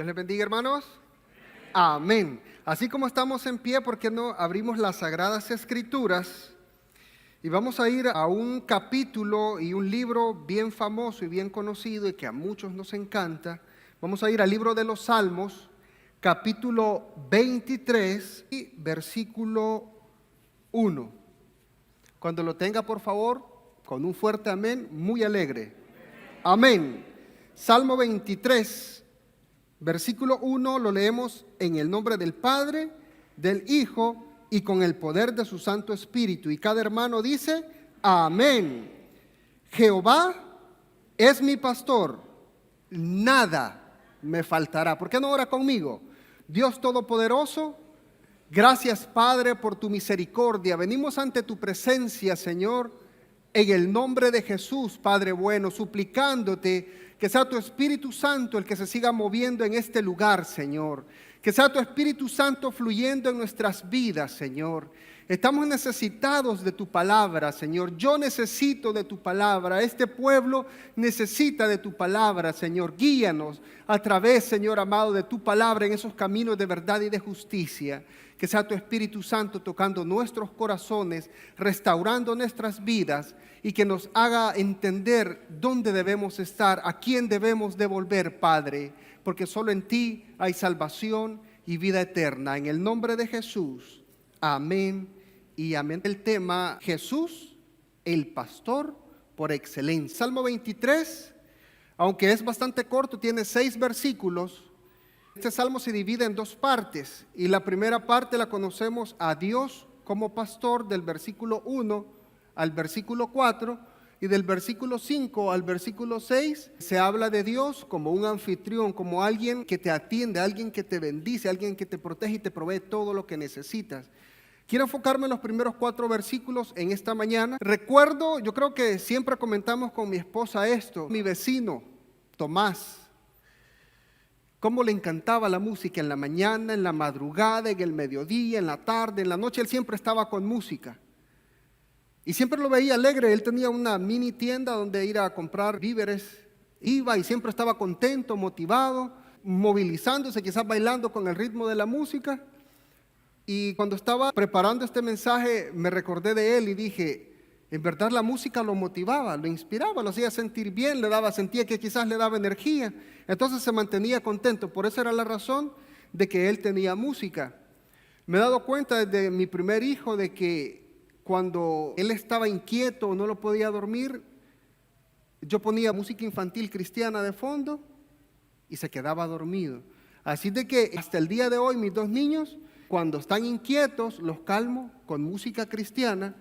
Dios les bendiga, hermanos. Amén. Así como estamos en pie, ¿por qué no abrimos las Sagradas Escrituras? Y vamos a ir a un capítulo y un libro bien famoso y bien conocido y que a muchos nos encanta. Vamos a ir al libro de los Salmos, capítulo 23 y versículo 1. Cuando lo tenga, por favor, con un fuerte amén, muy alegre. Amén. Salmo 23, versículo 1, lo leemos en el nombre del Padre, del Hijo y con el poder de su Santo Espíritu. Y cada hermano dice, amén. Jehová es mi pastor, nada me faltará. ¿Por qué no ora conmigo? Dios Todopoderoso, gracias, Padre, por tu misericordia. Venimos ante tu presencia, Señor, en el nombre de Jesús, Padre bueno, suplicándote que sea tu Espíritu Santo el que se siga moviendo en este lugar, Señor. Que sea tu Espíritu Santo fluyendo en nuestras vidas, Señor. Estamos necesitados de tu palabra, Señor. Yo necesito de tu palabra. Este pueblo necesita de tu palabra, Señor. Guíanos a través, Señor amado, de tu palabra en esos caminos de verdad y de justicia. Que sea tu Espíritu Santo tocando nuestros corazones, restaurando nuestras vidas y que nos haga entender dónde debemos estar, a quién debemos devolver, Padre, porque solo en ti hay salvación y vida eterna. En el nombre de Jesús, amén y amén. El tema, Jesús, el pastor por excelencia. Salmo 23, aunque es bastante corto, tiene 6 versículos. Este salmo se divide en 2 partes y la primera parte la conocemos a Dios como pastor del versículo 1 al versículo 4 y del versículo 5 al versículo 6 se habla de Dios como un anfitrión, como alguien que te atiende, alguien que te bendice, alguien que te protege y te provee todo lo que necesitas. Quiero enfocarme en los primeros 4 versículos en esta mañana. Recuerdo, yo creo que siempre comentamos con mi esposa esto, mi vecino Tomás, cómo le encantaba la música en la mañana, en la madrugada, en el mediodía, en la tarde, en la noche. Él siempre estaba con música. Y siempre lo veía alegre. Él tenía una mini tienda donde ir a comprar víveres. Iba y siempre estaba contento, motivado, movilizándose, quizás bailando con el ritmo de la música. Y cuando estaba preparando este mensaje, me recordé de él y dije, en verdad la música lo motivaba, lo inspiraba, lo hacía sentir bien, sentía que quizás le daba energía. Entonces se mantenía contento. Por eso era la razón de que él tenía música. Me he dado cuenta desde mi primer hijo de que cuando él estaba inquieto o no lo podía dormir, yo ponía música infantil cristiana de fondo y se quedaba dormido. Así de que hasta el día de hoy mis 2 niños, cuando están inquietos, los calmo con música cristiana.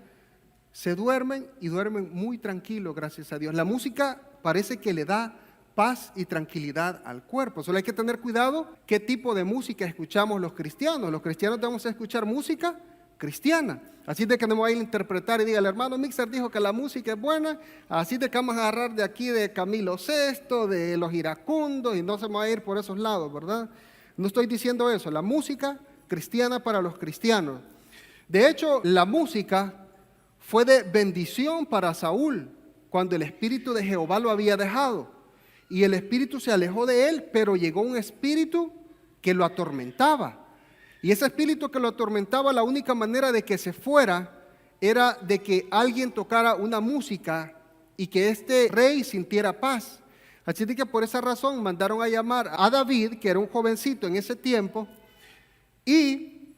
Se duermen y duermen muy tranquilos, gracias a Dios. La música parece que le da paz y tranquilidad al cuerpo. Solo hay que tener cuidado qué tipo de música escuchamos los cristianos. Los cristianos debemos escuchar música cristiana. Así de que no me voy a interpretar y diga, el hermano Mixer dijo que la música es buena, así de que vamos a agarrar de aquí de Camilo VI, de los iracundos, y no se me va a ir por esos lados, ¿verdad? No estoy diciendo eso. La música cristiana para los cristianos. De hecho, la música fue de bendición para Saúl cuando el espíritu de Jehová lo había dejado. Y el espíritu se alejó de él, pero llegó un espíritu que lo atormentaba. Y ese espíritu que lo atormentaba, la única manera de que se fuera era de que alguien tocara una música y que este rey sintiera paz. Así de que por esa razón mandaron a llamar a David, que era un jovencito en ese tiempo, y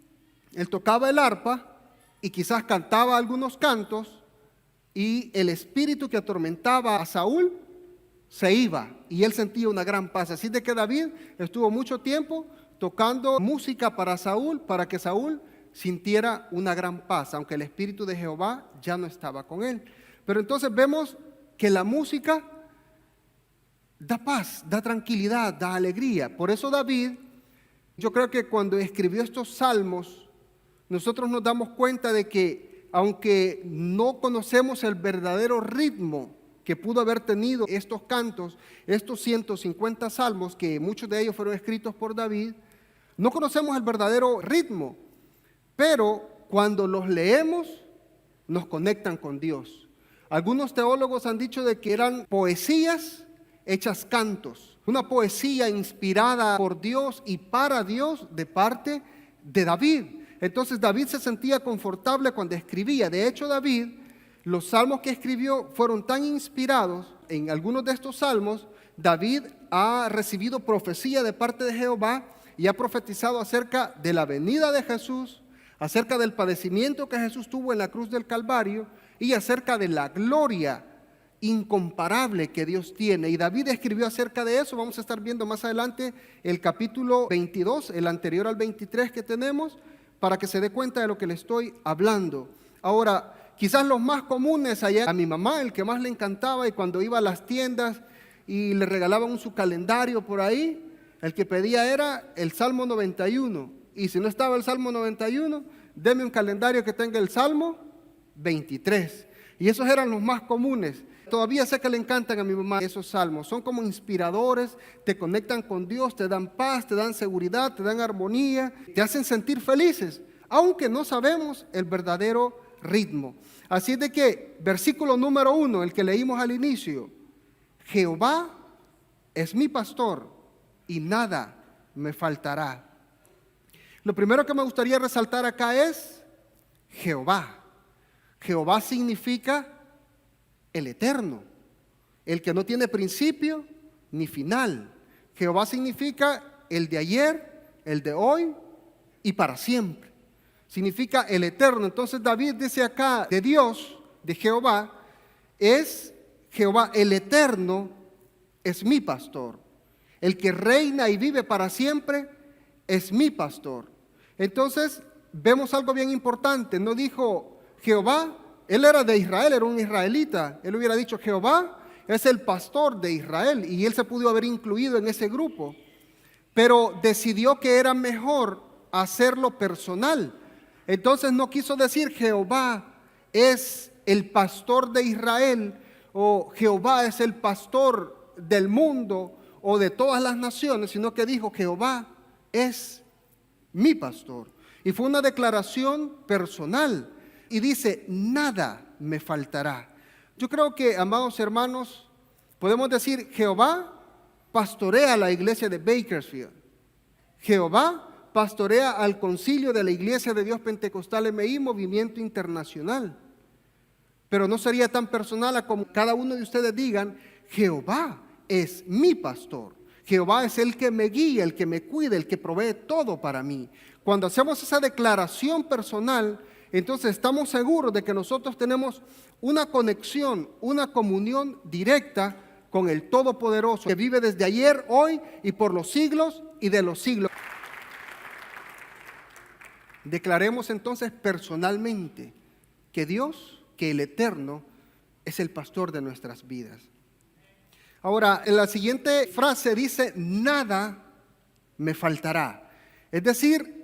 él tocaba el arpa y quizás cantaba algunos cantos, y el espíritu que atormentaba a Saúl se iba, y él sentía una gran paz. Así de que David estuvo mucho tiempo tocando música para Saúl, para que Saúl sintiera una gran paz, aunque el espíritu de Jehová ya no estaba con él. Pero entonces vemos que la música da paz, da tranquilidad, da alegría. Por eso David, yo creo que cuando escribió estos salmos, nosotros nos damos cuenta de que aunque no conocemos el verdadero ritmo que pudo haber tenido estos cantos, estos 150 salmos, que muchos de ellos fueron escritos por David, no conocemos el verdadero ritmo, pero cuando los leemos nos conectan con Dios. Algunos teólogos han dicho de que eran poesías hechas cantos. una poesía inspirada por Dios y para Dios de parte de David. Entonces David se sentía confortable cuando escribía. De hecho, David, los salmos que escribió fueron tan inspirados. En algunos de estos salmos, David ha recibido profecía de parte de Jehová y ha profetizado acerca de la venida de Jesús, acerca del padecimiento que Jesús tuvo en la cruz del Calvario y acerca de la gloria incomparable que Dios tiene. Y David escribió acerca de eso. Vamos a estar viendo más adelante el capítulo 22, el anterior al 23 que tenemos, para que se dé cuenta de lo que le estoy hablando. Ahora, quizás los más comunes allá, a mi mamá, el que más le encantaba, y cuando iba a las tiendas y le regalaban su calendario por ahí, el que pedía era el Salmo 91. Y si no estaba el Salmo 91, deme un calendario que tenga el Salmo 23. Y esos eran los más comunes. Todavía sé que le encantan a mi mamá esos salmos. Son como inspiradores, te conectan con Dios, te dan paz, te dan seguridad, te dan armonía, te hacen sentir felices, aunque no sabemos el verdadero ritmo. Así de que, versículo número 1, el que leímos al inicio: Jehová es mi pastor y nada me faltará. Lo primero que me gustaría resaltar acá es Jehová. Jehová significa el eterno, el que no tiene principio ni final. Jehová significa el de ayer, el de hoy y para siempre. Significa el eterno. Entonces David dice acá de Dios, de Jehová, es Jehová el eterno, es mi pastor. El que reina y vive para siempre es mi pastor. Entonces vemos algo bien importante. No dijo Jehová, él era de Israel, era un israelita. Él hubiera dicho Jehová es el pastor de Israel y él se pudo haber incluido en ese grupo. Pero decidió que era mejor hacerlo personal. Entonces no quiso decir Jehová es el pastor de Israel o Jehová es el pastor del mundo o de todas las naciones, sino que dijo Jehová es mi pastor. Y fue una declaración personal. Y dice, nada me faltará. Yo creo que, amados hermanos, podemos decir, Jehová pastorea la iglesia de Bakersfield. Jehová pastorea al concilio de la Iglesia de Dios Pentecostal MI, Movimiento Internacional. Pero no sería tan personal a como cada uno de ustedes digan, Jehová es mi pastor. Jehová es el que me guía, el que me cuida, el que provee todo para mí. Cuando hacemos esa declaración personal, entonces estamos seguros de que nosotros tenemos una conexión, una comunión directa con el Todopoderoso, que vive desde ayer, hoy y por los siglos y de los siglos. Declaremos entonces personalmente que Dios, que el Eterno, es el pastor de nuestras vidas. Ahora, en la siguiente frase dice, nada me faltará. Es decir,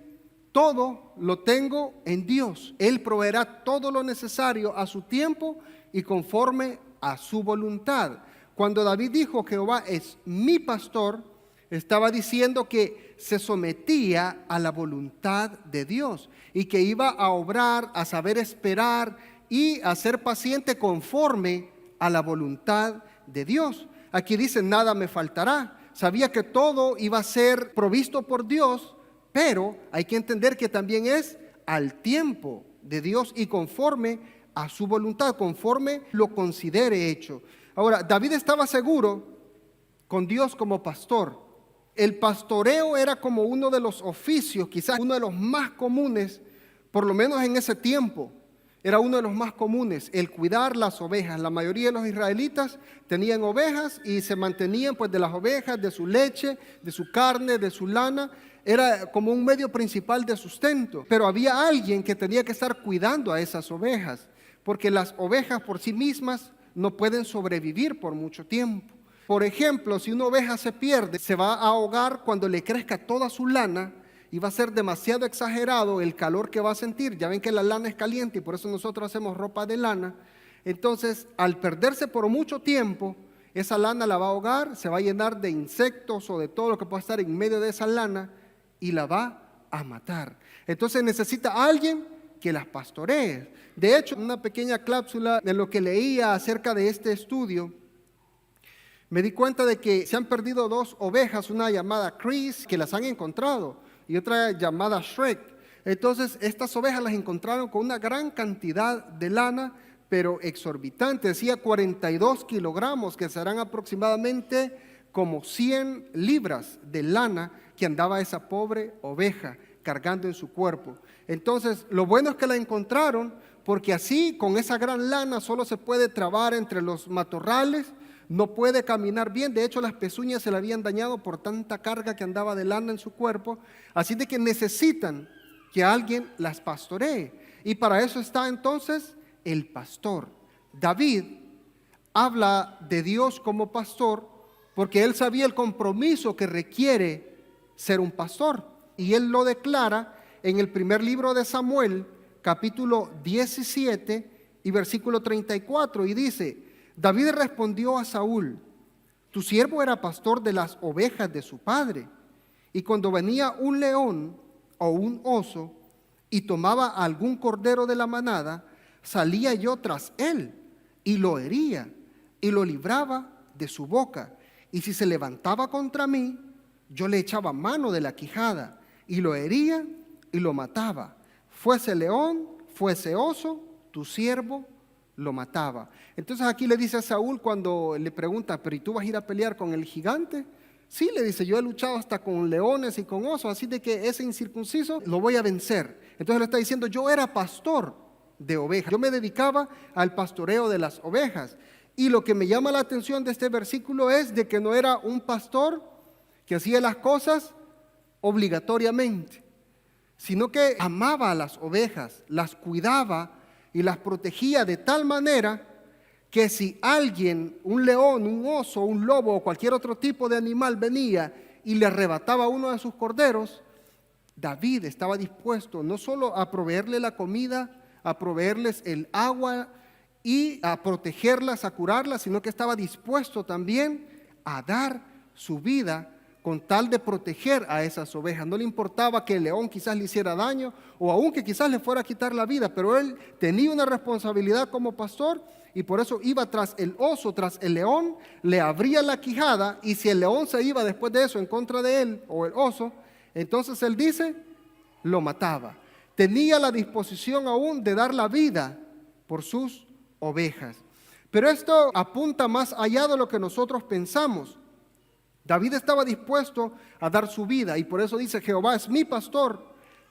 todo lo tengo en Dios. Él proveerá todo lo necesario a su tiempo y conforme a su voluntad. Cuando David dijo, Jehová es mi pastor, estaba diciendo que se sometía a la voluntad de Dios y que iba a obrar, a saber esperar y a ser paciente conforme a la voluntad de Dios. Aquí dice, nada me faltará. Sabía que todo iba a ser provisto por Dios, pero hay que entender que también es al tiempo de Dios y conforme a su voluntad, conforme lo considere hecho. Ahora, David estaba seguro con Dios como pastor. El pastoreo era como uno de los oficios, quizás uno de los más comunes, por lo menos en ese tiempo. Era uno de los más comunes, el cuidar las ovejas. La mayoría de los israelitas tenían ovejas y se mantenían pues de las ovejas, de su leche, de su carne, de su lana. Era como un medio principal de sustento. Pero había alguien que tenía que estar cuidando a esas ovejas, porque las ovejas por sí mismas no pueden sobrevivir por mucho tiempo. Por ejemplo, si una oveja se pierde, se va a ahogar cuando le crezca toda su lana y va a ser demasiado exagerado el calor que va a sentir. Ya ven que la lana es caliente y por eso nosotros hacemos ropa de lana. Entonces, al perderse por mucho tiempo, esa lana la va a ahogar, se va a llenar de insectos o de todo lo que pueda estar en medio de esa lana y la va a matar. Entonces necesita alguien que las pastoree. De hecho, una pequeña cápsula de lo que leía acerca de este estudio, Me di cuenta de que se han perdido dos ovejas, una llamada Chris, que las han encontrado, y otra llamada Shrek. Entonces, estas ovejas las encontraron con una gran cantidad de lana, pero exorbitante. Decía 42 kilogramos, que serán aproximadamente como 100 libras de lana que andaba esa pobre oveja cargando en su cuerpo. Entonces, lo bueno es que la encontraron, porque así, con esa gran lana, solo se puede trabar entre los matorrales, no puede caminar bien. De hecho, las pezuñas se le habían dañado por tanta carga que andaba de lana en su cuerpo. Así de que necesitan que alguien las pastoree. Y para eso está entonces el pastor. David habla de Dios como pastor porque él sabía el compromiso que requiere ser un pastor. Y él lo declara en el primer libro de Samuel, capítulo 17 y versículo 34. Y dice: David respondió a Saúl: tu siervo era pastor de las ovejas de su padre, y cuando venía un león o un oso y tomaba algún cordero de la manada, salía yo tras él y lo hería y lo libraba de su boca. Y si se levantaba contra mí, yo le echaba mano de la quijada y lo hería y lo mataba. Fuese león, fuese oso, tu siervo lo mataba. Entonces aquí le dice a Saúl, cuando le pregunta: ¿pero y tú vas a ir a pelear con el gigante? Sí, le dice: yo he luchado hasta con leones y con osos, así de que ese incircunciso lo voy a vencer. Entonces le está diciendo: yo era pastor de ovejas, yo me dedicaba al pastoreo de las ovejas. Y lo que me llama la atención de este versículo es de que no era un pastor que hacía las cosas obligatoriamente, sino que amaba a las ovejas, las cuidaba y las protegía de tal manera que si alguien, un león, un oso, un lobo o cualquier otro tipo de animal venía y le arrebataba uno de sus corderos, David estaba dispuesto no solo a proveerle la comida, a proveerles el agua y a protegerlas, a curarlas, sino que estaba dispuesto también a dar su vida con tal de proteger a esas ovejas. No le importaba que el león quizás le hiciera daño o aún que quizás le fuera a quitar la vida, pero él tenía una responsabilidad como pastor y por eso iba tras el oso, tras el león, le abría la quijada, y si el león se iba después de eso en contra de él o el oso, entonces él dice, lo mataba. Tenía la disposición aún de dar la vida por sus ovejas. Pero esto apunta más allá de lo que nosotros pensamos. David estaba dispuesto a dar su vida y por eso dice: Jehová es mi pastor,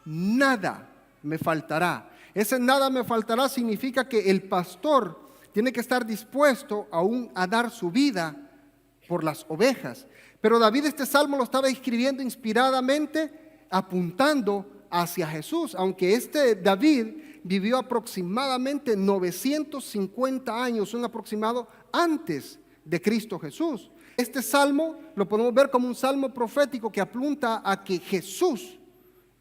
nada me faltará. Ese nada me faltará significa que el pastor tiene que estar dispuesto aún a dar su vida por las ovejas. Pero David este salmo lo estaba escribiendo inspiradamente, apuntando hacia Jesús, aunque este David vivió aproximadamente 950 años, un aproximado antes de Cristo Jesús. Este salmo lo podemos ver como un salmo profético que apunta a que Jesús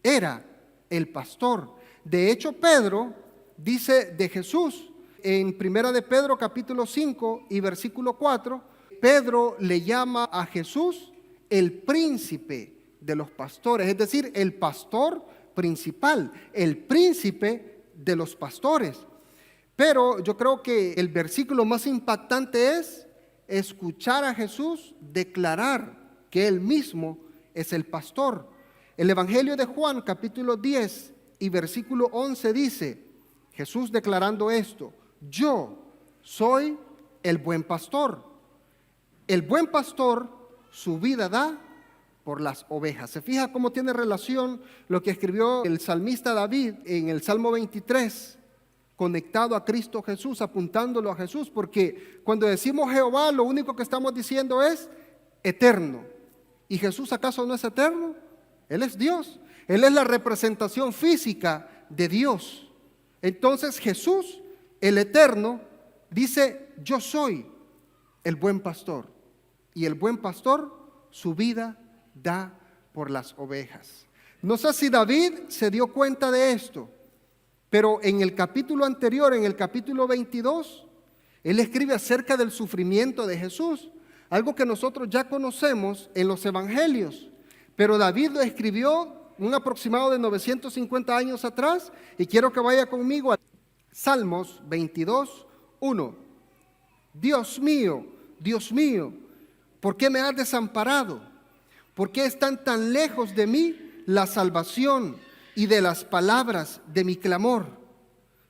era el pastor. De hecho, Pedro dice de Jesús en Primera de Pedro capítulo 5 y versículo 4, Pedro le llama a Jesús el príncipe de los pastores, es decir, el pastor principal, el príncipe de los pastores. Pero yo creo que el versículo más impactante es escuchar a Jesús declarar que Él mismo es el pastor. El Evangelio de Juan, capítulo 10 y versículo 11 dice, Jesús declarando esto: yo soy el buen pastor. El buen pastor su vida da por las ovejas. ¿Se fija cómo tiene relación lo que escribió el salmista David en el Salmo 23? Conectado a Cristo Jesús, apuntándolo a Jesús, porque cuando decimos Jehová, lo único que estamos diciendo es eterno. ¿Y Jesús acaso no es eterno? Él es Dios. Él es la representación física de Dios. Entonces Jesús, el eterno, dice: yo soy el buen pastor. Y el buen pastor su vida da por las ovejas. No sé si David se dio cuenta de esto, pero en el capítulo anterior, en el capítulo 22, él escribe acerca del sufrimiento de Jesús, algo que nosotros ya conocemos en los evangelios, pero David lo escribió un aproximado de 950 años atrás, y quiero que vaya conmigo a Salmos 22, 1. Dios mío, ¿Por qué me has desamparado? ¿Por qué están tan lejos de mí la salvación y de las palabras de mi clamor?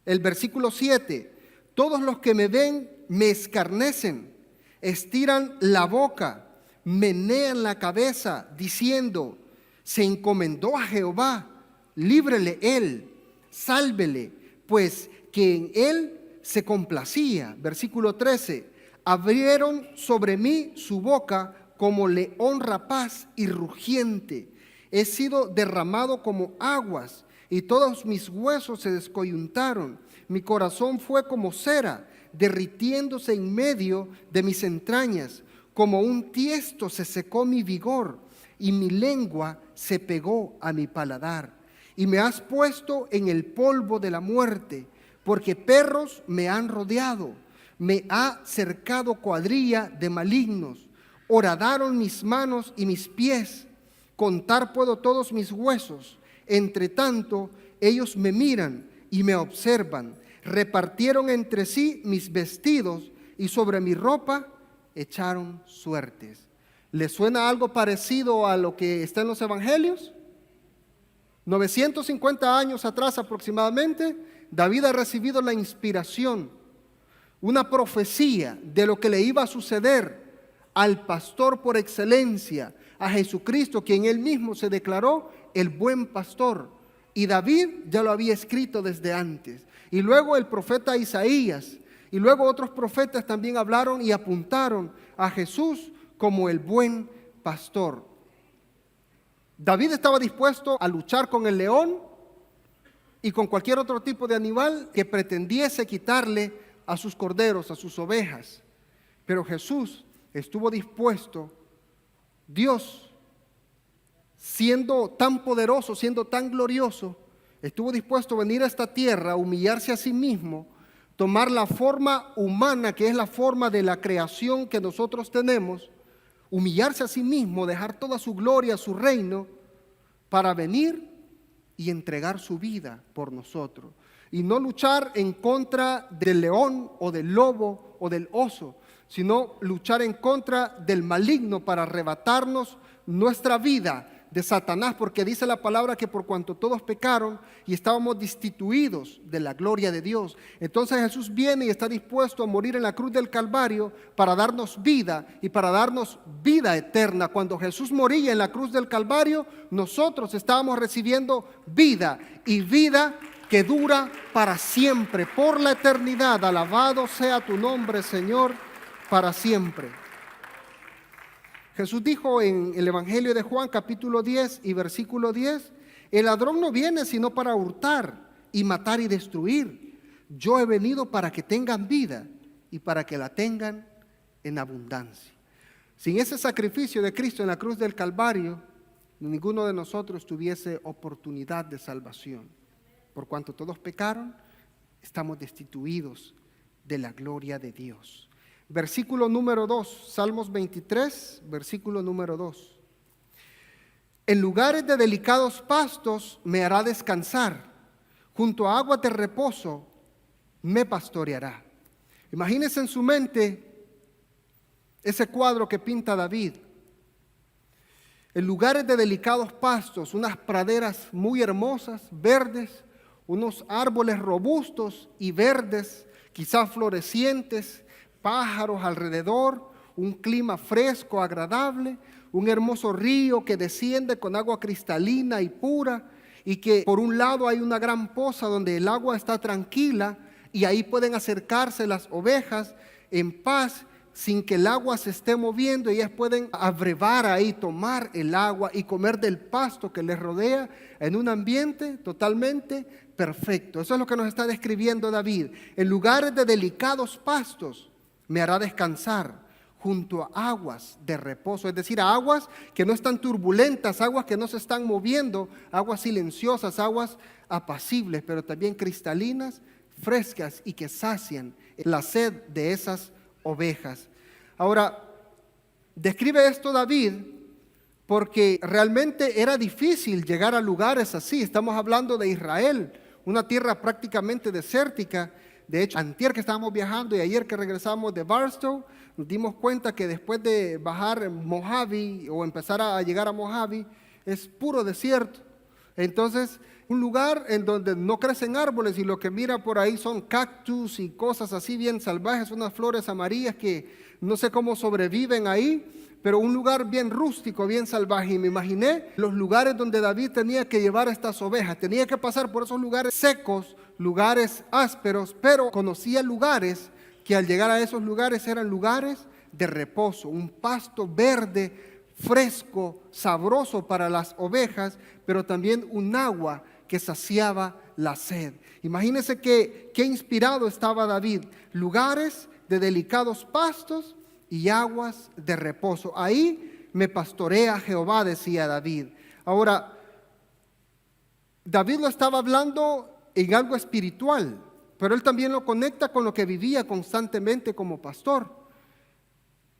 El versículo 7, todos los que me ven me escarnecen, estiran la boca, menean la cabeza, diciendo, se encomendó a Jehová, líbrele él, sálvele, pues que en él se complacía. Versículo 13, abrieron sobre mí su boca como león rapaz y rugiente. He sido derramado como aguas y todos mis huesos se descoyuntaron. Mi corazón fue como cera, derritiéndose en medio de mis entrañas. Como un tiesto se secó mi vigor y mi lengua se pegó a mi paladar. Y me has puesto en el polvo de la muerte, porque perros me han rodeado. Me ha cercado cuadrilla de malignos. Horadaron mis manos y mis pies. Contar puedo todos mis huesos. Entre tanto, ellos me miran y me observan. Repartieron entre sí mis vestidos y sobre mi ropa echaron suertes. ¿Les suena algo parecido a lo que está en los evangelios? 950 años atrás aproximadamente, David ha recibido la inspiración, una profecía de lo que le iba a suceder al pastor por excelencia, a Jesucristo, quien él mismo se declaró el buen pastor. Y David ya lo había escrito desde antes. Y luego el profeta Isaías, y luego otros profetas también hablaron y apuntaron a Jesús como el buen pastor. David estaba dispuesto a luchar con el león y con cualquier otro tipo de animal que pretendiese quitarle a sus corderos, a sus ovejas. Pero Jesús estuvo dispuesto, Dios, siendo tan poderoso, siendo tan glorioso, estuvo dispuesto a venir a esta tierra, humillarse a sí mismo, tomar la forma humana, que es la forma de la creación que nosotros tenemos, humillarse a sí mismo, dejar toda su gloria, su reino, para venir y entregar su vida por nosotros. Y no luchar en contra del león o del lobo o del oso, sino luchar en contra del maligno para arrebatarnos nuestra vida de Satanás, porque dice la palabra que por cuanto todos pecaron y estábamos destituidos de la gloria de Dios, entonces Jesús viene y está dispuesto a morir en la cruz del Calvario para darnos vida y para darnos vida eterna. Cuando Jesús moría en la cruz del Calvario, nosotros estábamos recibiendo vida, y vida que dura para siempre, por la eternidad. Alabado sea tu nombre, Señor, para siempre. Jesús dijo en el Evangelio de Juan, capítulo 10 y versículo 10, el ladrón no viene sino para hurtar y matar y destruir. Yo he venido para que tengan vida y para que la tengan en abundancia. Sin ese sacrificio de Cristo en la cruz del Calvario, ninguno de nosotros tuviese oportunidad de salvación. Por cuanto todos pecaron, estamos destituidos de la gloria de Dios. Versículo número 2, Salmos 23, versículo número 2. En lugares de delicados pastos me hará descansar, junto a aguas de reposo me pastoreará. Imagínense en su mente ese cuadro que pinta David. En lugares de delicados pastos, unas praderas muy hermosas, verdes, unos árboles robustos y verdes, quizás florecientes, pájaros alrededor, un clima fresco, agradable, un hermoso río que desciende con agua cristalina y pura, y que por un lado hay una gran poza donde el agua está tranquila y ahí pueden acercarse las ovejas en paz sin que el agua se esté moviendo. Ellas pueden abrevar ahí, tomar el agua y comer del pasto que les rodea en un ambiente totalmente perfecto. Eso es lo que nos está describiendo David. En lugares de delicados pastos me hará descansar, junto a aguas de reposo, es decir, a aguas que no están turbulentas, aguas que no se están moviendo, aguas silenciosas, aguas apacibles, pero también cristalinas, frescas y que sacian la sed de esas ovejas. Ahora, describe esto David porque realmente era difícil llegar a lugares así. Estamos hablando de Israel, una tierra prácticamente desértica, De hecho, antier que estábamos viajando y ayer que regresamos de Barstow, nos dimos cuenta que después de bajar Mojave o empezar a llegar a Mojave, es puro desierto. Entonces, un lugar en donde no crecen árboles y lo que mira por ahí son cactus y cosas así bien salvajes, unas flores amarillas que no sé cómo sobreviven ahí, pero un lugar bien rústico, bien salvaje. Y me imaginé los lugares donde David tenía que llevar estas ovejas. Tenía que pasar por esos lugares secos, lugares ásperos, pero conocía lugares que al llegar a esos lugares eran lugares de reposo, un pasto verde, fresco, sabroso para las ovejas, pero también un agua que saciaba la sed. Imagínense qué inspirado estaba David. Lugares de delicados pastos y aguas de reposo. Ahí me pastorea Jehová, decía David. Ahora, David lo estaba hablando en algo espiritual, pero él también lo conecta con lo que vivía constantemente como pastor.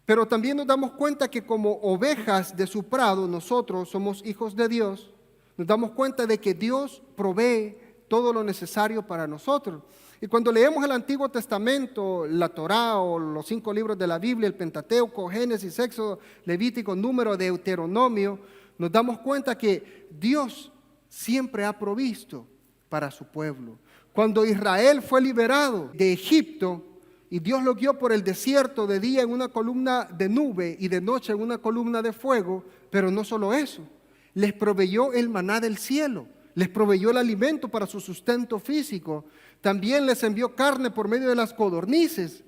Pero también nos damos cuenta que como ovejas de su prado, nosotros somos hijos de Dios, nos damos cuenta de que Dios provee todo lo necesario para nosotros. Y cuando leemos el Antiguo Testamento, la Torá o los 5 libros de la Biblia, el Pentateuco, Génesis, Éxodo, Levítico, Número, Deuteronomio, nos damos cuenta que Dios siempre ha provisto para su pueblo. Cuando Israel fue liberado de Egipto y Dios lo guió por el desierto de día en una columna de nube y de noche en una columna de fuego, pero no solo eso, les proveyó el maná del cielo, les proveyó el alimento para su sustento físico, también les envió carne por medio de las codornices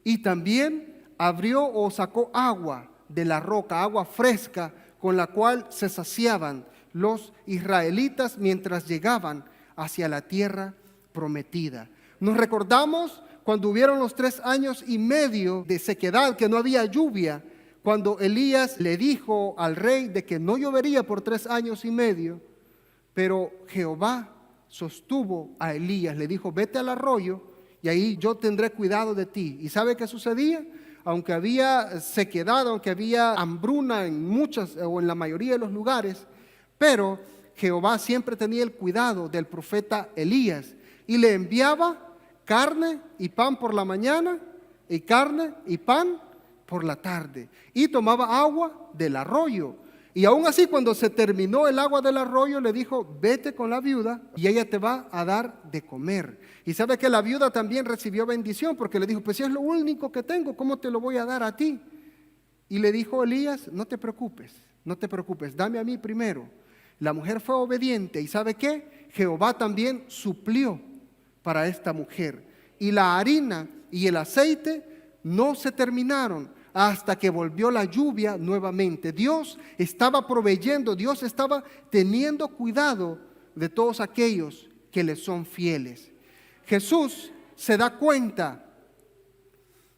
y también abrió o sacó agua de la roca, agua fresca con la cual se saciaban los israelitas mientras llegaban hacia la tierra prometida. Nos recordamos cuando hubieron los 3 años y medio de sequedad, que no había lluvia, cuando Elías le dijo al rey de que no llovería por 3 años y medio, pero Jehová sostuvo a Elías, le dijo, vete al arroyo y ahí yo tendré cuidado de ti. ¿Y sabe qué sucedía? Aunque había sequedad, aunque había hambruna en muchas o en la mayoría de los lugares, pero Jehová siempre tenía el cuidado del profeta Elías y le enviaba carne y pan por la mañana y carne y pan por la tarde y tomaba agua del arroyo. Y aún así cuando se terminó el agua del arroyo le dijo, vete con la viuda y ella te va a dar de comer. Y sabe que la viuda también recibió bendición porque le dijo, pues si es lo único que tengo, ¿cómo te lo voy a dar a ti? Y le dijo Elías, no te preocupes, dame a mí primero. La mujer fue obediente y ¿sabe qué? Jehová también suplió para esta mujer. Y la harina y el aceite no se terminaron hasta que volvió la lluvia nuevamente. Dios estaba proveyendo, Dios estaba teniendo cuidado de todos aquellos que le son fieles. Jesús se da cuenta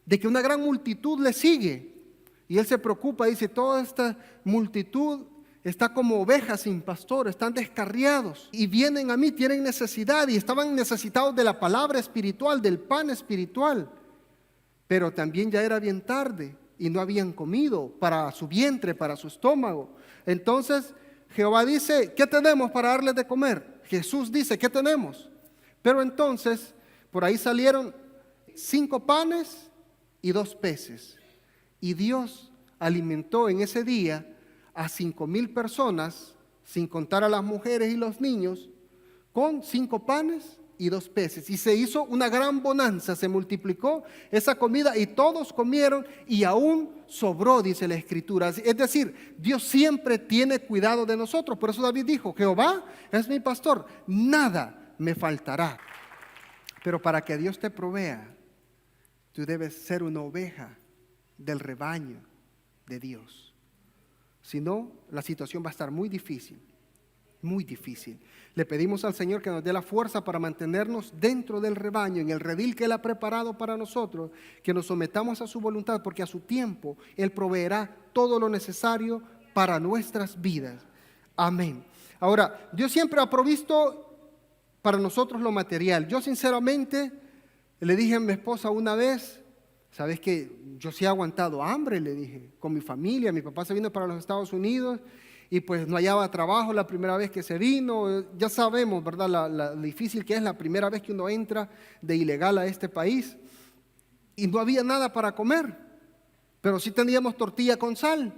de que una gran multitud le sigue y Él se preocupa, dice, toda esta multitud está como ovejas sin pastor, están descarriados y vienen a mí, tienen necesidad y estaban necesitados de la palabra espiritual, del pan espiritual. Pero también ya era bien tarde y no habían comido para su vientre, para su estómago. Entonces Jehová dice, ¿qué tenemos para darles de comer? Jesús dice, ¿qué tenemos? Pero entonces por ahí salieron 5 panes y 2 peces. Y Dios alimentó en ese día a 5,000 personas, sin contar a las mujeres y los niños, con 5 panes y 2 peces. Y se hizo una gran bonanza, se multiplicó esa comida y todos comieron y aún sobró, dice la Escritura. Es decir, Dios siempre tiene cuidado de nosotros. Por eso David dijo, Jehová es mi pastor, nada me faltará. Pero para que Dios te provea, tú debes ser una oveja del rebaño de Dios. Si no, la situación va a estar muy difícil, muy difícil. Le pedimos al Señor que nos dé la fuerza para mantenernos dentro del rebaño, en el redil que Él ha preparado para nosotros, que nos sometamos a su voluntad, porque a su tiempo Él proveerá todo lo necesario para nuestras vidas. Amén. Ahora, Dios siempre ha provisto para nosotros lo material. Yo sinceramente le dije a mi esposa una vez, ¿sabes qué? Yo sí he aguantado hambre, le dije, con mi familia. Mi papá se vino para los Estados Unidos y pues no hallaba trabajo la primera vez que se vino. Ya sabemos, ¿verdad?, la difícil que es la primera vez que uno entra de ilegal a este país. Y no había nada para comer, pero sí teníamos tortilla con sal.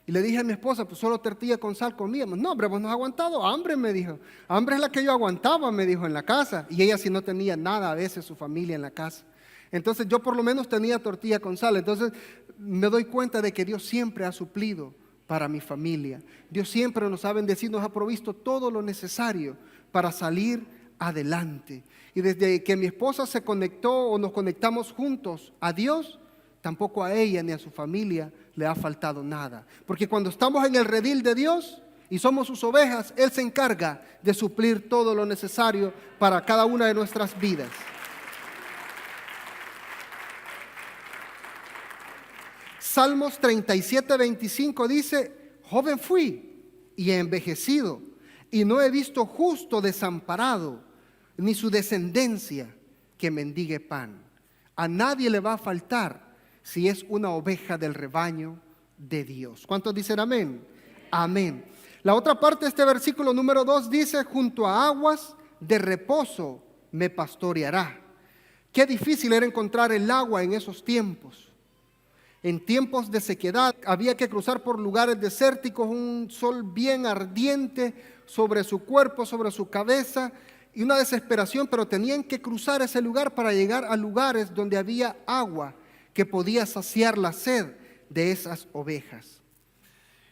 Y le dije a mi esposa, pues solo tortilla con sal comíamos. No, hombre, vos no has aguantado hambre, me dijo. Hambre es la que yo aguantaba, me dijo, en la casa. Y ella sí no tenía nada, a veces su familia en la casa. Entonces yo por lo menos tenía tortilla con sal. Entonces me doy cuenta de que Dios siempre ha suplido para mi familia. Dios siempre nos ha bendecido, nos ha provisto todo lo necesario para salir adelante. Y desde que mi esposa se conectó o nos conectamos juntos a Dios, tampoco a ella ni a su familia le ha faltado nada. Porque cuando estamos en el redil de Dios y somos sus ovejas, Él se encarga de suplir todo lo necesario para cada una de nuestras vidas. Salmos 37:25 dice: joven fui y he envejecido, y no he visto justo desamparado, ni su descendencia que mendigue pan. A nadie le va a faltar si es una oveja del rebaño de Dios. ¿Cuántos dicen amén? Amén. La otra parte de este versículo número 2 dice: junto a aguas de reposo me pastoreará. Qué difícil era encontrar el agua en esos tiempos. En tiempos de sequedad había que cruzar por lugares desérticos, un sol bien ardiente sobre su cuerpo, sobre su cabeza, y una desesperación, pero tenían que cruzar ese lugar para llegar a lugares donde había agua que podía saciar la sed de esas ovejas.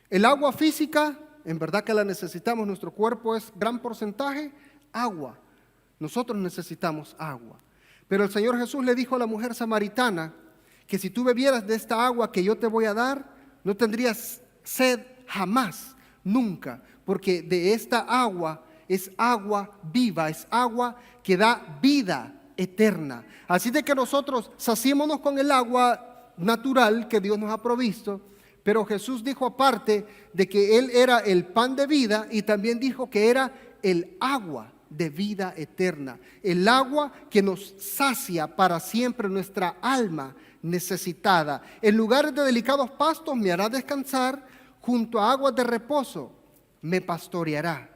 El agua física, en verdad que la necesitamos, nuestro cuerpo es gran porcentaje agua. Nosotros necesitamos agua. Pero el Señor Jesús le dijo a la mujer samaritana que si tú bebieras de esta agua que yo te voy a dar, no tendrías sed jamás, nunca, porque de esta agua es agua viva, es agua que da vida eterna. Así de que nosotros saciémonos con el agua natural que Dios nos ha provisto, pero Jesús dijo aparte de que Él era el pan de vida, y también dijo que era el agua de vida eterna, el agua que nos sacia para siempre nuestra alma necesitada. En lugares de delicados pastos me hará descansar, junto a aguas de reposo me pastoreará.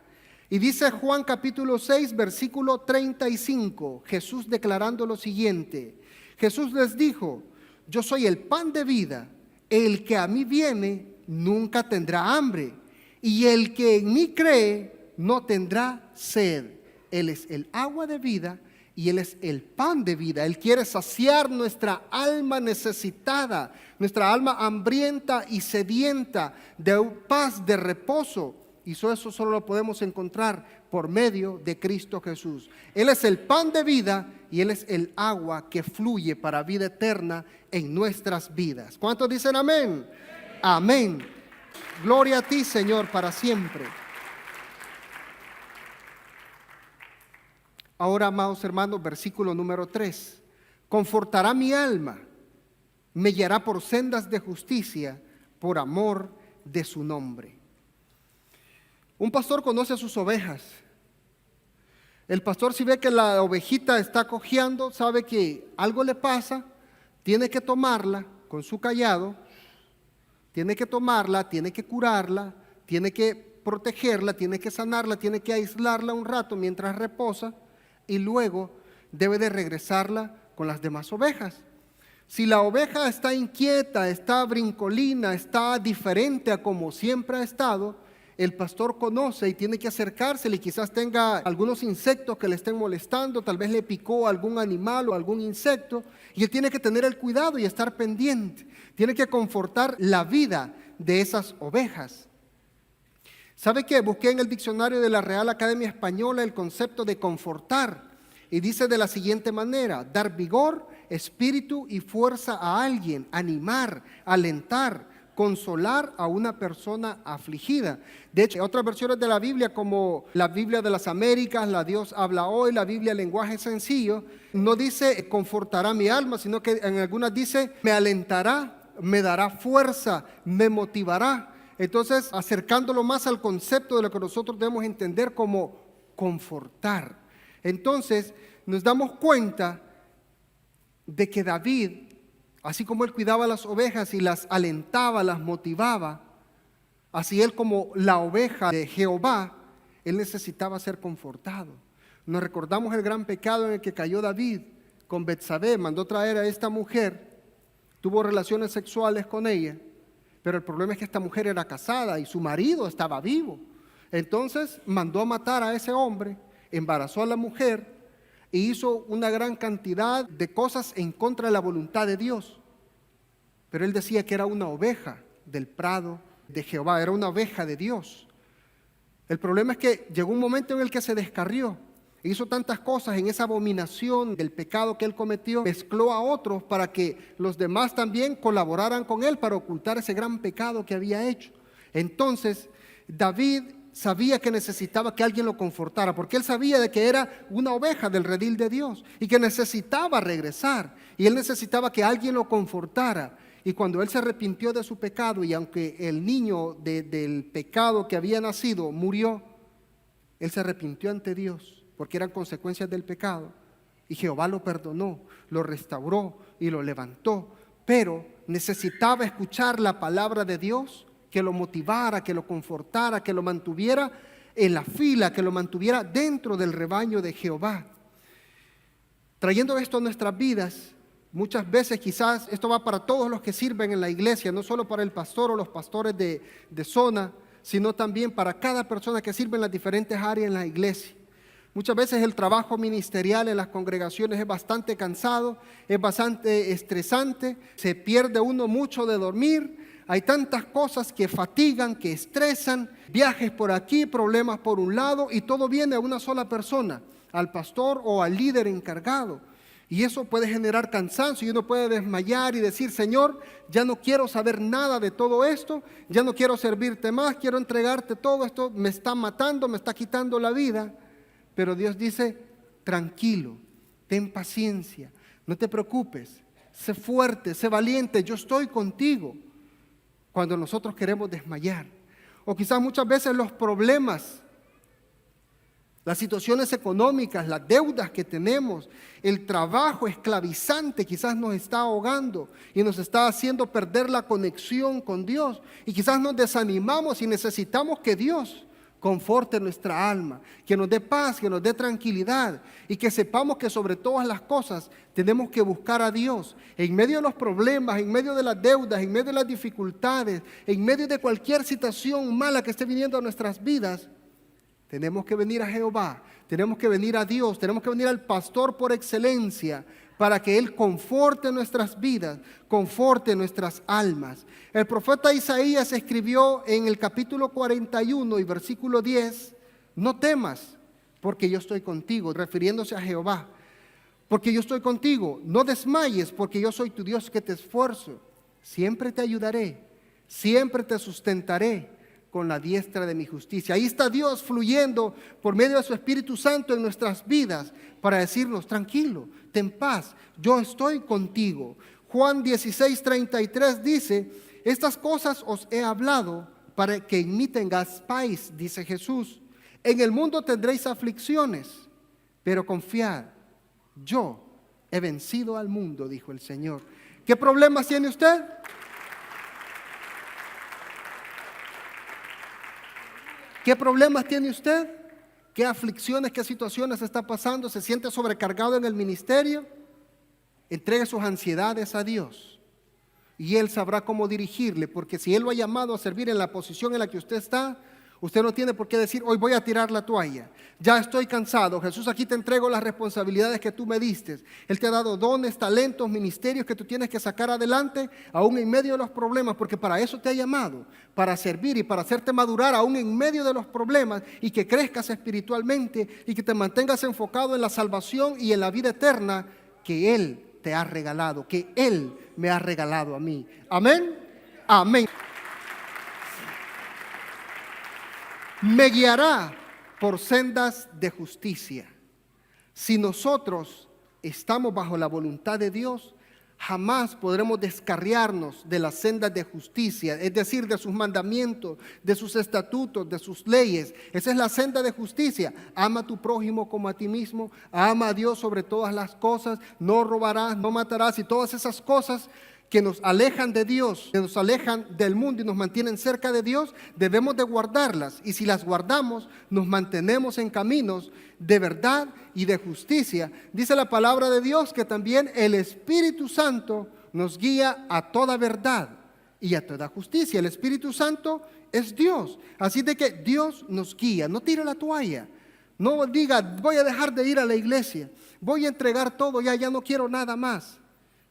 Y dice Juan capítulo 6 versículo 35, Jesús declarando lo siguiente: Jesús les dijo: yo soy el pan de vida, el que a mí viene nunca tendrá hambre, y el que en mí cree no tendrá sed. Él es el agua de vida y Él es el pan de vida. Él quiere saciar nuestra alma necesitada, nuestra alma hambrienta y sedienta de paz, de reposo. Y eso solo lo podemos encontrar por medio de Cristo Jesús. Él es el pan de vida y Él es el agua que fluye para vida eterna en nuestras vidas. ¿Cuántos dicen amén? Amén. Gloria a ti, Señor, para siempre. Ahora, amados hermanos, versículo número 3. Confortará mi alma, me guiará por sendas de justicia, por amor de su nombre. Un pastor conoce a sus ovejas. El pastor, si ve que la ovejita está cojeando, sabe que algo le pasa, tiene que tomarla con su cayado, tiene que tomarla, tiene que curarla, tiene que protegerla, tiene que sanarla, tiene que aislarla un rato mientras reposa, y luego debe de regresarla con las demás ovejas. Si la oveja está inquieta, está brincolina, está diferente a como siempre ha estado, el pastor conoce y tiene que acercársele, y quizás tenga algunos insectos que le estén molestando, tal vez le picó algún animal o algún insecto, y él tiene que tener el cuidado y estar pendiente. Tiene que confortar la vida de esas ovejas. ¿Sabe qué? Busqué en el diccionario de la Real Academia Española el concepto de confortar, y dice de la siguiente manera: dar vigor, espíritu y fuerza a alguien, animar, alentar, consolar a una persona afligida. De hecho, otras versiones de la Biblia, como la Biblia de las Américas, la Dios habla hoy, la Biblia lenguaje sencillo, no dice confortará mi alma, sino que en algunas dice me alentará, me dará fuerza, me motivará. Entonces, acercándolo más al concepto de lo que nosotros debemos entender como confortar. Entonces, nos damos cuenta de que David, así como él cuidaba las ovejas y las alentaba, las motivaba, Así él, como la oveja de Jehová, él necesitaba ser confortado. Nos recordamos el gran pecado en el que cayó David con Betsabé. Mandó traer a esta mujer, tuvo relaciones sexuales con ella, pero el problema es que esta mujer era casada y su marido estaba vivo. Entonces mandó a matar a ese hombre, embarazó a la mujer e hizo una gran cantidad de cosas en contra de la voluntad de Dios. Pero él decía que era una oveja del prado de Jehová, era una oveja de Dios. El problema es que llegó un momento en el que se descarrió, hizo tantas cosas en esa abominación del pecado que él cometió, mezcló a otros para que los demás también colaboraran con él para ocultar ese gran pecado que había hecho. Entonces David sabía que necesitaba que alguien lo confortara, porque él sabía de que era una oveja del redil de Dios y que necesitaba regresar, y él necesitaba que alguien lo confortara. Y cuando él se arrepintió de su pecado, y aunque el niño del pecado que había nacido murió, él se arrepintió ante Dios, porque eran consecuencias del pecado, y Jehová lo perdonó, lo restauró y lo levantó. Pero necesitaba escuchar la palabra de Dios, que lo motivara, que lo confortara, que lo mantuviera en la fila, que lo mantuviera dentro del rebaño de Jehová. Trayendo esto a nuestras vidas, muchas veces quizás esto va para todos los que sirven en la iglesia, no solo para el pastor o los pastores de zona, sino también para cada persona que sirve en las diferentes áreas en la iglesia. Muchas veces el trabajo ministerial en las congregaciones es bastante cansado, es bastante estresante, se pierde uno mucho de dormir, hay tantas cosas que fatigan, que estresan, viajes por aquí, problemas por un lado, y todo viene a una sola persona, al pastor o al líder encargado. Y eso puede generar cansancio y uno puede desmayar y decir: Señor, ya no quiero saber nada de todo esto, ya no quiero servirte más, quiero entregarte todo esto, me está matando, me está quitando la vida. Pero Dios dice: tranquilo, ten paciencia, no te preocupes, sé fuerte, sé valiente, yo estoy contigo. Cuando nosotros queremos desmayar, o quizás muchas veces los problemas, las situaciones económicas, las deudas que tenemos, el trabajo esclavizante quizás nos está ahogando y nos está haciendo perder la conexión con Dios. Y quizás nos desanimamos y necesitamos que Dios conforte nuestra alma, que nos dé paz, que nos dé tranquilidad, y que sepamos que sobre todas las cosas tenemos que buscar a Dios. En medio de los problemas, en medio de las deudas, en medio de las dificultades, en medio de cualquier situación mala que esté viniendo a nuestras vidas, tenemos que venir a Jehová, tenemos que venir a Dios, tenemos que venir al pastor por excelencia para que Él conforte nuestras vidas, conforte nuestras almas. El profeta Isaías escribió en el capítulo 41 y versículo 10: no temas, porque yo estoy contigo, refiriéndose a Jehová. Porque yo estoy contigo, no desmayes, porque yo soy tu Dios que te esfuerzo. Siempre te ayudaré, siempre te sustentaré con la diestra de mi justicia. Ahí está Dios fluyendo por medio de su Espíritu Santo en nuestras vidas para decirnos: tranquilo, ten paz, yo estoy contigo. Juan 16:33 dice: estas cosas os he hablado para que en mí tengáis paz, dice Jesús. En el mundo tendréis aflicciones, pero confiad, yo he vencido al mundo, dijo el Señor. ¿Qué problemas tiene usted? ¿Qué problemas tiene usted? ¿Qué aflicciones, qué situaciones está pasando? ¿Se siente sobrecargado en el ministerio? Entregue sus ansiedades a Dios y Él sabrá cómo dirigirle, porque si Él lo ha llamado a servir en la posición en la que usted está, usted no tiene por qué decir: hoy voy a tirar la toalla, ya estoy cansado. Jesús, aquí te entrego las responsabilidades que tú me diste. Él te ha dado dones, talentos, ministerios que tú tienes que sacar adelante aún en medio de los problemas, porque para eso te ha llamado, para servir y para hacerte madurar aún en medio de los problemas, y que crezcas espiritualmente y que te mantengas enfocado en la salvación y en la vida eterna que Él te ha regalado, que Él me ha regalado a mí. Amén. Amén. Me guiará por sendas de justicia. Si nosotros estamos bajo la voluntad de Dios, jamás podremos descarriarnos de las sendas de justicia, es decir, de sus mandamientos, de sus estatutos, de sus leyes. Esa es la senda de justicia. Ama a tu prójimo como a ti mismo, ama a Dios sobre todas las cosas, no robarás, no matarás, y todas esas cosas que nos alejan de Dios, que nos alejan del mundo y nos mantienen cerca de Dios, debemos de guardarlas. Y si las guardamos, nos mantenemos en caminos de verdad y de justicia. Dice la palabra de Dios que también el Espíritu Santo nos guía a toda verdad y a toda justicia. El Espíritu Santo es Dios. Así de que Dios nos guía. No tire la toalla. No diga, voy a dejar de ir a la iglesia. Voy a entregar todo, ya no quiero nada más.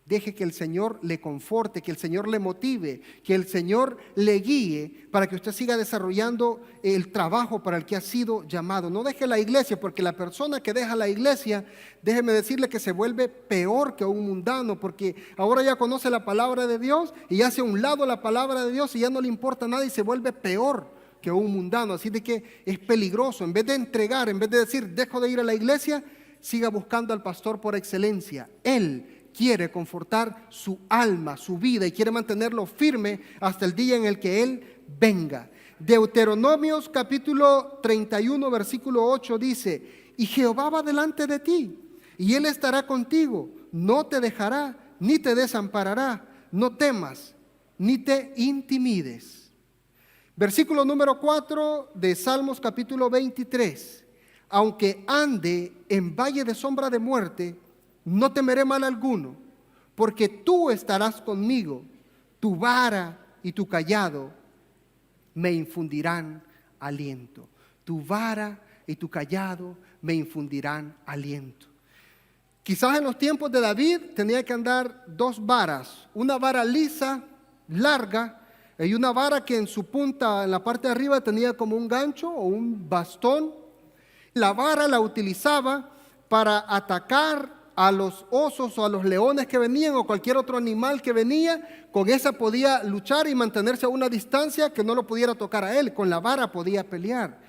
Deje que el Señor le conforte, que el Señor le motive, que el Señor le guíe para que usted siga desarrollando el trabajo para el que ha sido llamado. No deje la iglesia, porque la persona que deja la iglesia, déjeme decirle que se vuelve peor que un mundano, porque ahora ya conoce la palabra de Dios y hace a un lado la palabra de Dios y ya no le importa nada y se vuelve peor que un mundano. Así de que es peligroso. En vez de entregar, en vez de decir, dejo de ir a la iglesia, siga buscando al pastor por excelencia. Él quiere confortar su alma, su vida, y quiere mantenerlo firme hasta el día en el que Él venga. Deuteronomios capítulo 31 versículo 8 dice: y Jehová va delante de ti, y Él estará contigo, no te dejará, ni te desamparará, no temas, ni te intimides. Versículo número 4 de Salmos capítulo 23: aunque ande en valle de sombra de muerte, no temeré mal alguno, porque tú estarás conmigo, tu vara y tu cayado me infundirán aliento. Tu vara y tu cayado me infundirán aliento. Quizás en los tiempos de David tenía que andar dos varas, una vara lisa, larga, y una vara que en su punta, en la parte de arriba, tenía como un gancho o un bastón. La vara la utilizaba para atacar a los osos o a los leones que venían o cualquier otro animal que venía. Con esa podía luchar y mantenerse a una distancia que no lo pudiera tocar a él. Con la vara podía pelear.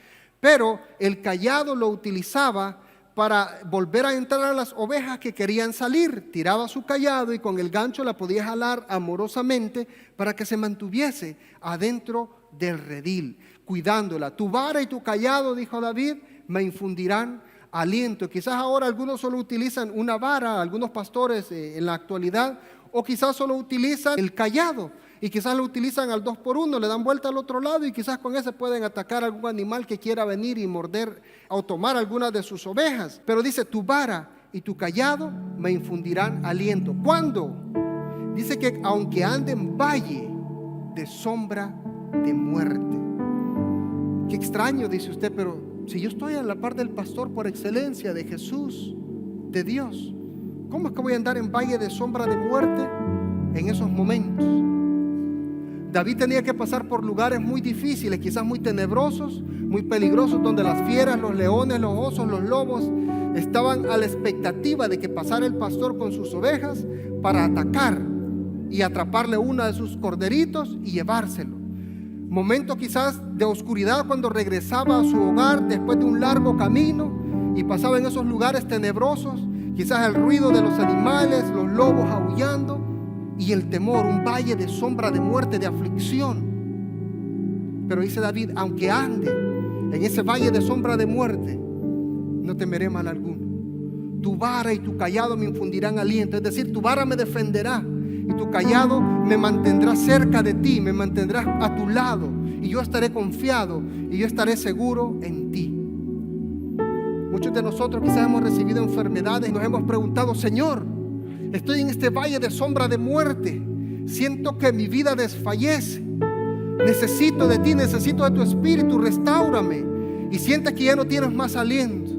Pero el cayado lo utilizaba para volver a entrar a las ovejas que querían salir. Tiraba su cayado y con el gancho la podía jalar amorosamente para que se mantuviese adentro del redil, cuidándola. Tu vara y tu cayado, dijo David, me infundirán aliento. Quizás ahora algunos solo utilizan una vara, algunos pastores en la actualidad, o quizás solo utilizan el cayado y quizás lo utilizan al 2x1, le dan vuelta al otro lado y quizás con ese pueden atacar a algún animal que quiera venir y morder o tomar algunas de sus ovejas. Pero dice, tu vara y tu cayado me infundirán aliento. ¿Cuándo? Dice que aunque ande en valle de sombra de muerte. Qué extraño, dice usted, pero si yo estoy a la par del pastor por excelencia, de Jesús, de Dios, ¿cómo es que voy a andar en valle de sombra de muerte en esos momentos? David tenía que pasar por lugares muy difíciles, quizás muy tenebrosos, muy peligrosos, donde las fieras, los leones, los osos, los lobos estaban a la expectativa de que pasara el pastor con sus ovejas para atacar y atraparle una de sus corderitos y llevárselo. Momentos quizás de oscuridad cuando regresaba a su hogar después de un largo camino y pasaba en esos lugares tenebrosos, quizás el ruido de los animales, los lobos aullando y el temor, un valle de sombra de muerte, de aflicción. Pero dice David, aunque ande en ese valle de sombra de muerte, no temeré mal alguno. Tu vara y tu cayado me infundirán aliento, es decir, tu vara me defenderá y tu cayado me mantendrá cerca de ti, me mantendrá a tu lado y yo estaré confiado y yo estaré seguro en ti. Muchos de nosotros quizás hemos recibido enfermedades y nos hemos preguntado, Señor, estoy en este valle de sombra de muerte, siento que mi vida desfallece, necesito de ti, necesito de tu espíritu, restáurame, y sientes que ya no tienes más aliento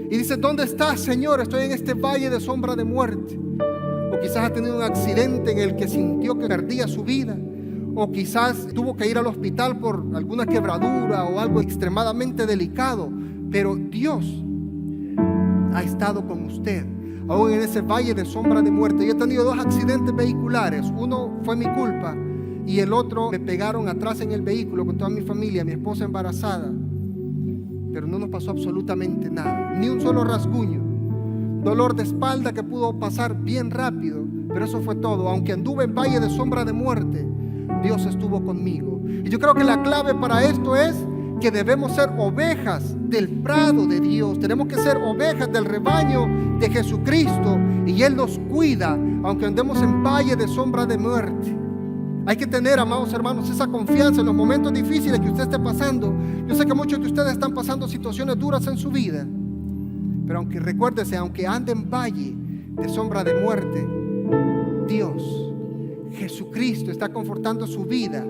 y dices, ¿dónde estás, Señor? Estoy en este valle de sombra de muerte. O quizás ha tenido un accidente en el que sintió que perdía su vida, o quizás tuvo que ir al hospital por alguna quebradura o algo extremadamente delicado, pero Dios ha estado con usted aún en ese valle de sombra de muerte. Yo he tenido 2 accidentes vehiculares, uno fue mi culpa y el otro me pegaron atrás en el vehículo con toda mi familia, mi esposa embarazada, pero no nos pasó absolutamente nada, ni un solo rasguño, dolor de espalda que pudo pasar bien rápido, pero eso fue todo. Aunque anduve en valle de sombra de muerte, Dios estuvo conmigo. Y yo creo que la clave para esto es que debemos ser ovejas del prado de Dios. Tenemos que ser ovejas del rebaño de Jesucristo, y Él nos cuida aunque andemos en valle de sombra de muerte. Hay que tener, amados hermanos, esa confianza en los momentos difíciles que usted esté pasando. Yo sé que muchos de ustedes están pasando situaciones duras en su vida, pero aunque recuérdese, aunque ande en valle de sombra de muerte, Dios, Jesucristo, está confortando su vida,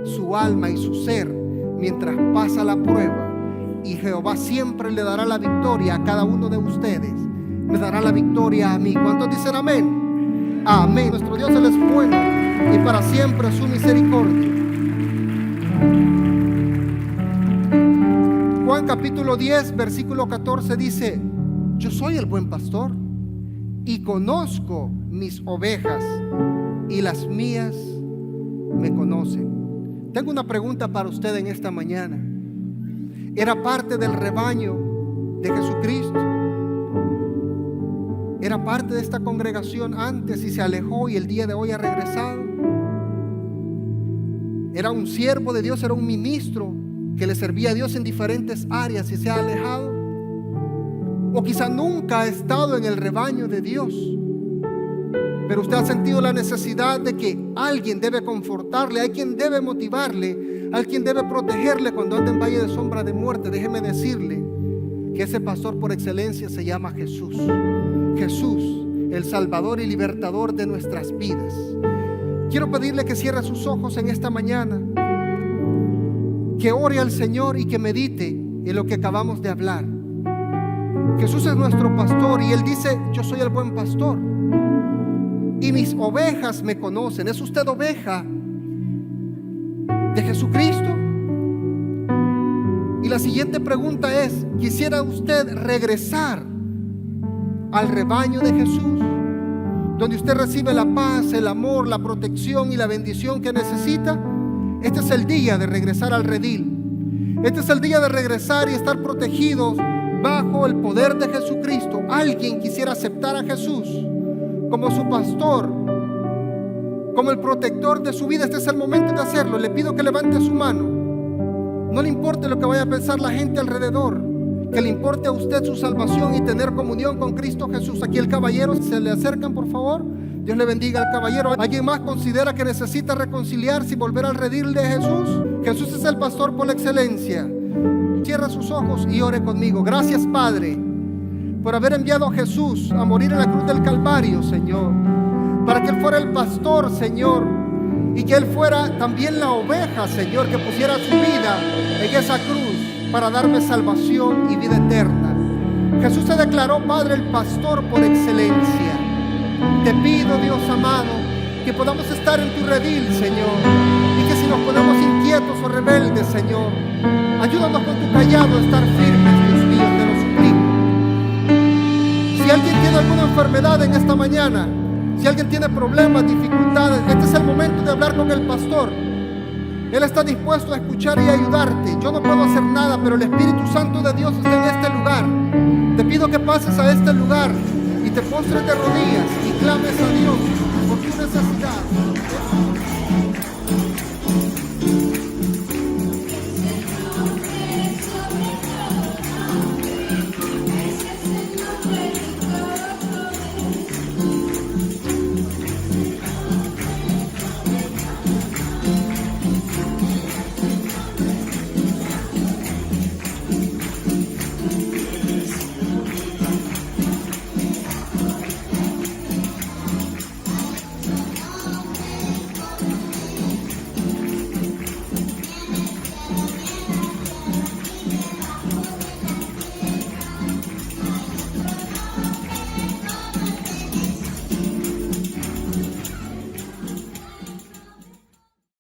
su alma y su ser mientras pasa la prueba. Y Jehová siempre le dará la victoria a cada uno de ustedes. Me dará la victoria a mí. ¿Cuántos dicen amén? Amén. Nuestro Dios, Él es bueno, y para siempre su misericordia. Juan capítulo 10, versículo 14 dice: yo soy el buen pastor y conozco mis ovejas, y las mías me conocen. Tengo una pregunta para usted en esta mañana. ¿Era parte del rebaño de Jesucristo? ¿Era parte de esta congregación antes y se alejó y el día de hoy ha regresado? ¿Era un siervo de Dios? ¿Era un ministro que le servía a Dios en diferentes áreas y se ha alejado? O quizá nunca ha estado en el rebaño de Dios, pero usted ha sentido la necesidad de que alguien debe confortarle, alguien debe motivarle, alguien debe protegerle cuando anda en valle de sombra de muerte. Déjeme decirle que ese pastor por excelencia se llama Jesús. Jesús, el Salvador y Libertador de nuestras vidas. Quiero pedirle que cierre sus ojos en esta mañana, que ore al Señor y que medite en lo que acabamos de hablar. Jesús es nuestro pastor y Él dice: yo soy el buen pastor y mis ovejas me conocen. ¿Es usted oveja de Jesucristo? Y la siguiente pregunta es: ¿quisiera usted regresar al rebaño de Jesús, donde usted recibe la paz, el amor, la protección y la bendición que necesita? Este es el día de regresar al redil. Este es el día de regresar y estar protegidos bajo el poder de Jesucristo. ¿Alguien quisiera aceptar a Jesús como su pastor, como el protector de su vida? Este es el momento de hacerlo. Le pido que levante su mano. No le importe lo que vaya a pensar la gente alrededor, que le importe a usted su salvación y tener comunión con Cristo Jesús. Aquí el caballero, se le acercan, por favor. Dios le bendiga al caballero. ¿Alguien más considera que necesita reconciliarse y volver al redil de Jesús? Jesús es el pastor por excelencia. Cierra sus ojos y ore conmigo. Gracias, Padre, por haber enviado a Jesús a morir en la cruz del Calvario, Señor, para que Él fuera el pastor, Señor, y que Él fuera también la oveja, Señor, que pusiera su vida en esa cruz para darme salvación y vida eterna. Jesús se declaró, Padre, el pastor por excelencia. Te pido, Dios amado, que podamos estar en tu redil, Señor, y que si nos ponemos inquietos o rebeldes, Señor, ayúdanos con tu callado a estar firmes, Dios mío, te lo suplico. Si alguien tiene alguna enfermedad en esta mañana, si alguien tiene problemas, dificultades, este es el momento de hablar con el pastor. Él está dispuesto a escuchar y ayudarte. Yo no puedo hacer nada, pero el Espíritu Santo de Dios está en este lugar. Te pido que pases a este lugar y te postres de rodillas y clames a Dios por tu necesidad.